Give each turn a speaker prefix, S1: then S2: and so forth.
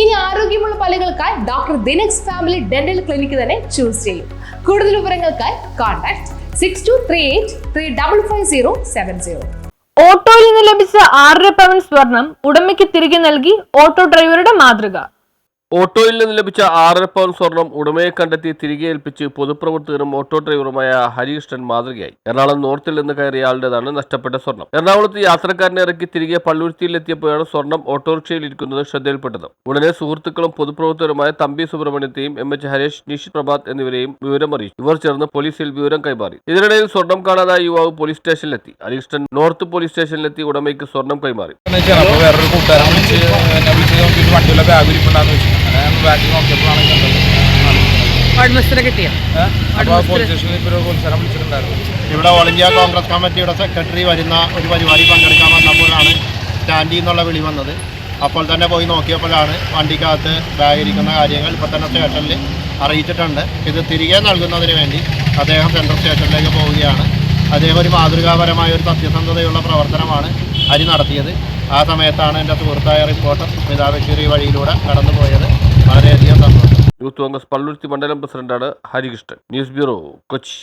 S1: ഇനി ആരോഗ്യമുള്ള പല്ലുകൾക്കായി doctor ദിനക്സ് family dental clinic തന്നെ ചൂസ് ചെയ്യും. കൂടുതൽ വിവരങ്ങൾക്കായി കോൺടാക്ട് 6238355070.
S2: ഓട്ടോയിൽ നിന്ന് ലഭിച്ച 6.5 പവൻ സ്വർണം ഉടമയ്ക്ക് തിരികെ നൽകി ഓട്ടോ ഡ്രൈവറുടെ മാതൃക.
S3: ഓട്ടോയിൽ നിന്ന് ലഭിച്ച 6.5 പവൻ സ്വർണം ഉടമയെ കണ്ടെത്തി തിരികെ ഏൽപ്പിച്ച് പൊതുപ്രവർത്തകനും ഓട്ടോ ഡ്രൈവറുമായ ഹരികൃഷ്ണൻ മാതൃകയായി. എറണാകുളം നോർത്തിൽ നിന്ന് കയറിയ ആളുടേതാണ് നഷ്ടപ്പെട്ട സ്വർണം. എറണാകുളത്ത് യാത്രക്കാരനെ ഇറക്കി തിരികെ പള്ളുരുത്തിയിലെത്തിയപ്പോഴാണ് സ്വർണം ഓട്ടോറിക്ഷയിൽ ഇരിക്കുന്നത് ശ്രദ്ധയിൽപ്പെട്ടത്. ഉടനെ സുഹൃത്തുക്കളും പൊതുപ്രവർത്തകരുമായ തമ്പി സുബ്രഹ്മണ്യത്തെയും MH ഹരേഷ്, നിഷിത് പ്രഭാത് എന്നിവരെയും വിവരം അറിയിച്ചു. ഇവർ ചേർന്ന് പോലീസിൽ വിവരം കൈമാറി. ഇതിനിടയിൽ സ്വർണം കാണാതായ യുവാവ് പോലീസ് സ്റ്റേഷനിലെത്തി. ഹരികൃഷ്ണൻ നോർത്ത് പോലീസ് സ്റ്റേഷനിലെത്തി ഉടമയ്ക്ക് സ്വർണം കൈമാറി.
S4: ഇവിടെ ഓൾ ഇന്ത്യ കോൺഗ്രസ് കമ്മിറ്റിയുടെ സെക്രട്ടറി വരുന്ന ഒരു പരിപാടി പങ്കെടുക്കാൻ വന്നപ്പോഴാണ് സ്റ്റാൻഡിൽ നിന്നുള്ള വിളി വന്നത്. അപ്പോൾ തന്നെ പോയി നോക്കിയപ്പോഴാണ് വണ്ടിക്കകത്ത് ബാഗ് ഇരിക്കുന്ന കാര്യങ്ങൾ ഇപ്പോൾ തന്നെ സ്റ്റേഷനിൽ അറിയിച്ചിട്ടുണ്ട്. ഇത് തിരികെ നൽകുന്നതിന് വേണ്ടി അദ്ദേഹം സെൻട്രൽ സ്റ്റേഷനിലേക്ക് പോവുകയാണ്. അദ്ദേഹം ഒരു മാതൃകാപരമായ ഒരു സത്യസന്ധതയുള്ള പ്രവർത്തനമാണ് ഹരി നടത്തിയത്. ആ സമയത്താണ് എൻ്റെ സുഹൃത്തായ റിപ്പോർട്ടർ സ്മിതാ ബഷീർ ഈ വഴിയിലൂടെ കടന്നുപോയത്. വളരെയധികം സന്തോഷം.
S3: യൂത്ത് കോൺഗ്രസ് പള്ളുരുത്തി മണ്ഡലം പ്രസിഡന്റാണ് ഹരികൃഷ്ണൻ. News bureau, Kochi.